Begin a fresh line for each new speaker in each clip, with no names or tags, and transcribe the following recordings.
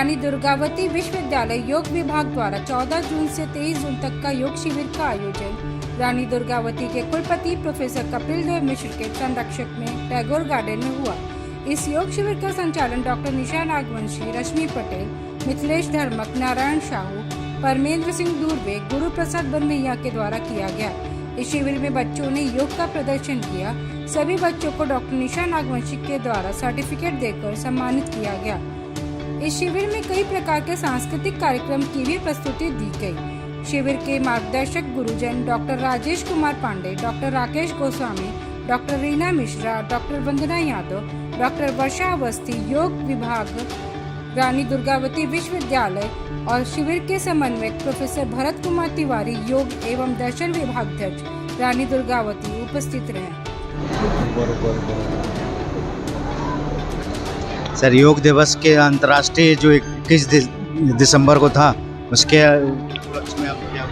रानी दुर्गावती विश्वविद्यालय योग विभाग द्वारा 14 जून से 23 जून तक का योग शिविर का आयोजन रानी दुर्गावती के कुलपति प्रोफेसर कपिल देव मिश्र के संरक्षक में टैगोर गार्डन में हुआ। इस योग शिविर का संचालन डॉक्टर निशा नागवंशी, रश्मि पटेल, मिथिलेश धर्मक, नारायण साहू, परमेंद्र सिंह दूरवे, गुरु प्रसाद बनमैया के द्वारा किया गया। इस शिविर में बच्चों ने योग का प्रदर्शन किया। सभी बच्चों को डॉक्टर निशा नागवंशी के द्वारा सर्टिफिकेट देकर सम्मानित किया गया। इस शिविर में कई प्रकार के सांस्कृतिक कार्यक्रम की भी प्रस्तुति दी गई। शिविर के मार्गदर्शक गुरुजन doctor Rajesh Kumar Pande, doctor Rakesh Goswami, doctor Reena Mishra, doctor Vandana Yadav, doctor Varsha Awasthi, योग विभाग रानी दुर्गावती विश्वविद्यालय और शिविर के समन्वयक प्रोफेसर भरत कुमार तिवारी, योग एवं दर्शन विभागाध्यक्ष रानी दुर्गावती उपस्थित रहे।
सर, योग दिवस के अंतर्राष्ट्रीय जो 21 दिसंबर को था, उसके उपलक्ष्य में आप क्या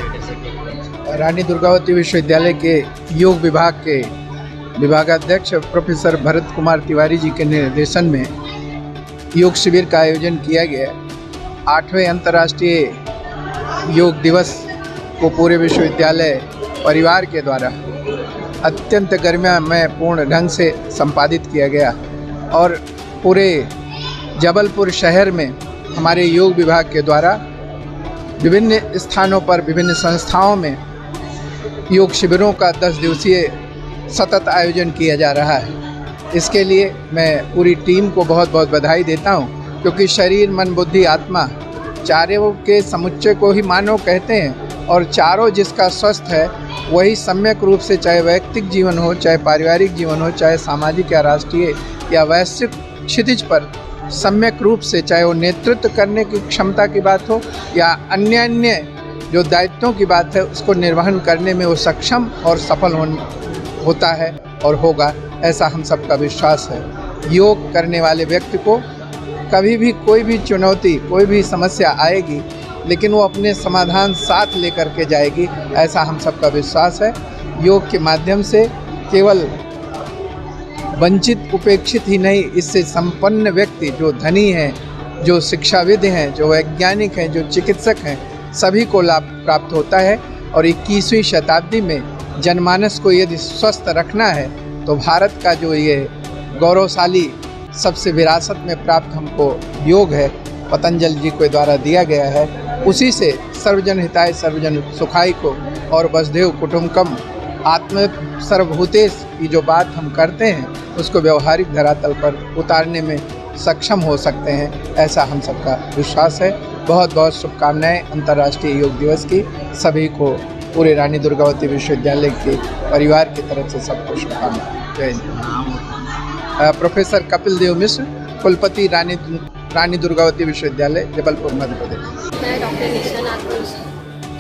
कह सकते?
रानी दुर्गावती विश्वविद्यालय के योग विभाग के विभागाध्यक्ष प्रोफेसर भरत कुमार तिवारी जी के निर्देशन में योग शिविर का आयोजन किया गया। 8वें अंतर्राष्ट्रीय योग दिवस को पूरे विश्वविद्यालय परिवार के द्वारा अत्यंत गरिमामय पूर्ण ढंग से संपादित किया गया और पूरे जबलपुर शहर में हमारे योग विभाग के द्वारा विभिन्न स्थानों पर विभिन्न संस्थाओं में योग शिविरों का 10 दिवसीय सतत आयोजन किया जा रहा है। इसके लिए मैं पूरी टीम को बहुत बहुत बधाई देता हूं, क्योंकि शरीर, मन, बुद्धि, आत्मा चारों के समुच्चय को ही मानव कहते हैं और चारों जिसका स्वस्थ है वही सम्यक रूप से, चाहे वैयक्तिक जीवन हो, चाहे पारिवारिक जीवन हो, चाहे सामाजिक या राष्ट्रीय या वैश्विक क्षितिज पर सम्यक रूप से, चाहे वो नेतृत्व करने की क्षमता की बात हो या अन्य जो दायित्वों की बात है, उसको निर्वहन करने में वो सक्षम और सफल होता है और होगा, ऐसा हम सबका विश्वास है। योग करने वाले व्यक्ति को कभी भी कोई भी चुनौती, कोई भी समस्या आएगी, लेकिन वो अपने समाधान साथ लेकर के जाएगी, ऐसा हम सबका विश्वास है। योग के माध्यम से केवल वंचित, उपेक्षित ही नहीं, इससे संपन्न व्यक्ति, जो धनी हैं, जो शिक्षाविद हैं, जो वैज्ञानिक हैं, जो चिकित्सक हैं, सभी को लाभ प्राप्त होता है। और 21वीं शताब्दी में जनमानस को यदि स्वस्थ रखना है तो भारत का जो ये गौरवशाली सबसे विरासत में प्राप्त हमको योग है, पतंजलि जी के द्वारा दिया गया है, उसी से सर्वजन हिताय सर्वजन सुखाय को और वसुधैव कुटुंबकम आत्म सर्वभूतेश की जो बात हम करते हैं, उसको व्यवहारिक धरातल पर उतारने में सक्षम हो सकते हैं, ऐसा हम सबका विश्वास है। बहुत बहुत शुभकामनाएं अंतर्राष्ट्रीय योग दिवस की सभी को, पूरे रानी दुर्गावती विश्वविद्यालय के परिवार की तरफ से सबको शुभकामनाएं। जय हिंद। प्रोफेसर कपिल देव मिश्र, कुलपति रानी दुर्गावती विश्वविद्यालय, जबलपुर, मध्य प्रदेश।
मैं डॉक्टर निशा नागवंशी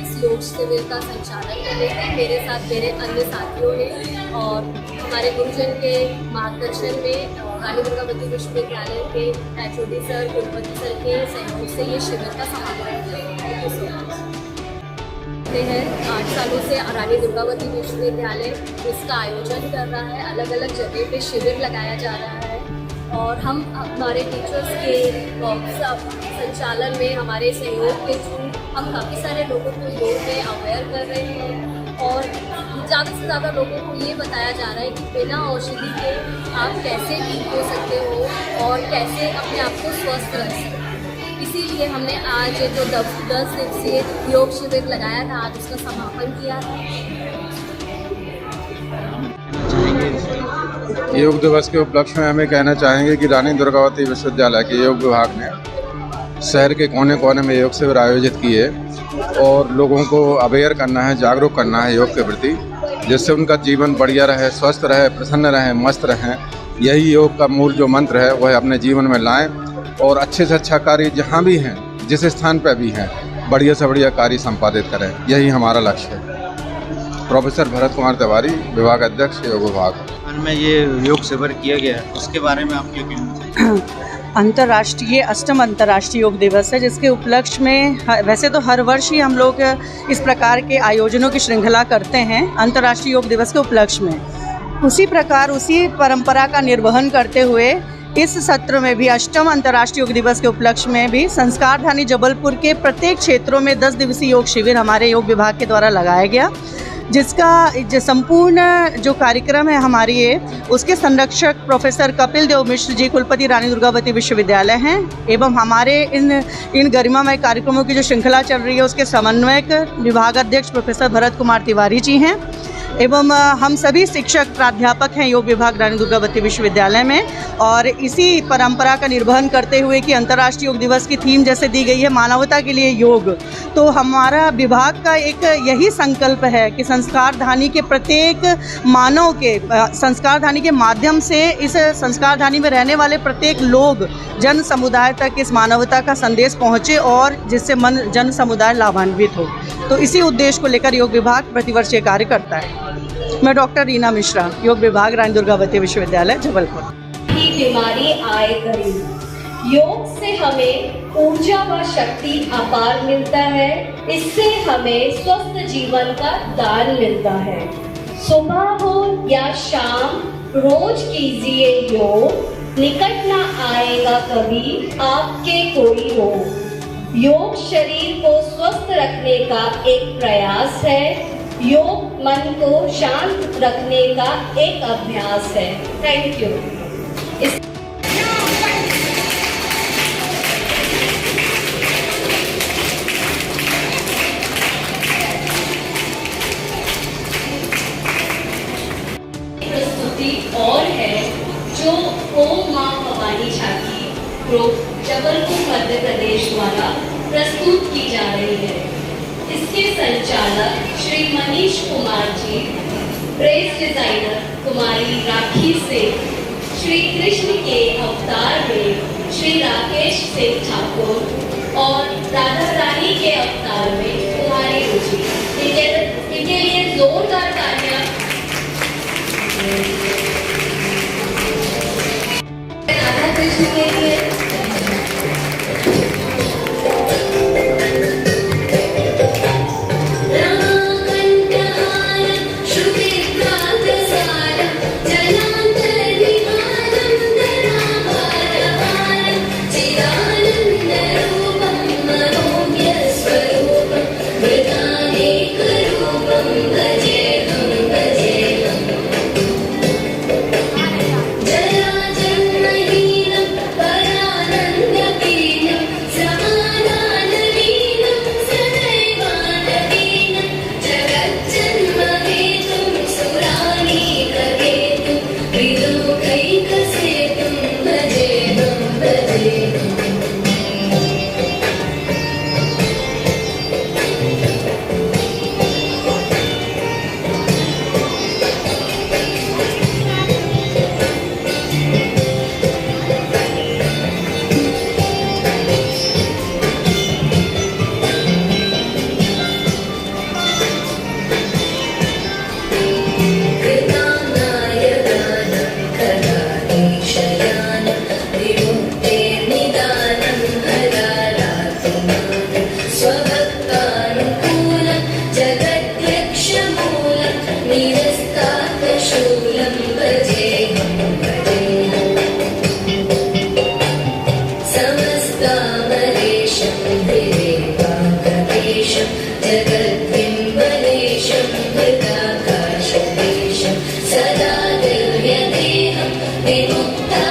इस योग शिविर का संचालन कर रही थी। मेरे साथ मेरे अन्य साथियों ने और हमारे गुरुजन के मार्गदर्शन में रानी दुर्गावती विश्वविद्यालय के एचओडी सर, कुलपति सर के सहयोग से ये शिविर का समापन है। 8 सालों से रानी दुर्गावती विश्वविद्यालय इसका आयोजन कर रहा है। अलग अलग जगह पे शिविर लगाया जा रहा है और हम हमारे टीचर्स के संचालन में, हमारे सहयोग के थ्रू हम काफ़ी सारे लोगों को योग में अवेयर कर रहे हैं और ज़्यादा से ज़्यादा लोगों को ये बताया जा रहा है कि बिना औषधि के आप कैसे ठीक हो सकते हो और कैसे अपने आप को स्वस्थ रख सकते हो। इसीलिए हमने आज जो 10 दिवसीय योग शिविर लगाया था, आज उसका समापन किया था।
योग दिवस के उपलक्ष्य में हमें कहना चाहेंगे कि रानी दुर्गावती विश्वविद्यालय के योग विभाग ने शहर के कोने कोने में योग शिविर आयोजित किए और लोगों को अवेयर करना है, जागरूक करना है योग के प्रति, जिससे उनका जीवन बढ़िया रहे, स्वस्थ रहे, प्रसन्न रहें, मस्त रहें। यही योग का मूल जो मंत्र है वह अपने जीवन में लाएं और अच्छे से अच्छा कार्य जहाँ भी हैं, जिस स्थान पर भी हैं, बढ़िया से बढ़िया कार्य संपादित करें। यही हमारा लक्ष्य है। प्रोफेसर भरत कुमार तिवारी, विभाग अध्यक्ष, योग विभाग।
में ये योग शिविर किया गया है, उसके बारे में आप क्या कहना?
अंतर्राष्ट्रीय 8वां अंतर्राष्ट्रीय योग दिवस है, जिसके उपलक्ष्य में वैसे तो हर वर्ष ही हम लोग इस प्रकार के आयोजनों की श्रृंखला करते हैं अंतर्राष्ट्रीय योग दिवस के उपलक्ष्य में। उसी प्रकार, उसी परंपरा का निर्वहन करते हुए इस सत्र में भी 8वां अंतर्राष्ट्रीय योग दिवस के उपलक्ष्य में भी संस्कारधानी जबलपुर के प्रत्येक क्षेत्रों में 10 दिवसीय योग शिविर हमारे योग विभाग के द्वारा लगाया गया, जिसका जो संपूर्ण जो कार्यक्रम है हमारी ये उसके संरक्षक प्रोफेसर कपिल देव मिश्र जी कुलपति रानी दुर्गावती विश्वविद्यालय हैं एवं हमारे इन गरिमामय कार्यक्रमों की जो श्रृंखला चल रही है उसके समन्वयक विभागाध्यक्ष प्रोफेसर भरत कुमार तिवारी जी हैं एवं हम सभी शिक्षक प्राध्यापक हैं योग विभाग रानी दुर्गावती विश्वविद्यालय में। और इसी परंपरा का निर्वहन करते हुए कि अंतर्राष्ट्रीय योग दिवस की थीम जैसे दी गई है मानवता के लिए योग, तो हमारा विभाग का एक यही संकल्प है कि संस्कारधानी के प्रत्येक मानव के संस्कारधानी के माध्यम से इस संस्कारधानी में रहने वाले प्रत्येक लोग जन समुदाय तक इस मानवता का संदेश पहुँचे और जिससे जन समुदाय लाभान्वित हो। तो इसी उद्देश्य को लेकर योग विभाग प्रतिवर्ष ये कार्य करता है। मैं डॉक्टर रीना मिश्रा, योग विभाग रानी दुर्गावती विश्वविद्यालय जबलपुर।
बीमारी आए करीब, योग से हमें ऊर्जा व शक्ति अपार मिलता है। इससे हमें स्वस्थ जीवन का दान मिलता है। सुबह हो या शाम रोज कीजिए योग, निकट ना आएगा कभी आपके कोई रोग। योग शरीर को स्वस्थ रखने का एक प्रयास है। योग मन को शांत रखने का एक अभ्यास है। Thank you. प्रस्तुति और है जो ओम मां भवानी झांकी ग्रुप जबलपुर मध्य प्रदेश द्वारा प्रस्तुत की जा रही है। इसके संचालक श्री मनीष कुमार जी, प्रेस डिजाइनर कुमारी राखी सिंह, श्री कृष्ण के अवतार में श्री राकेश सिंह ठाकुर और राधा रानी के अवतार में कुमारी रुचि। इनके लिए जोरदार तालियां। राधा कृष्ण के लिए सदा दिव्य देहं विमुक्ता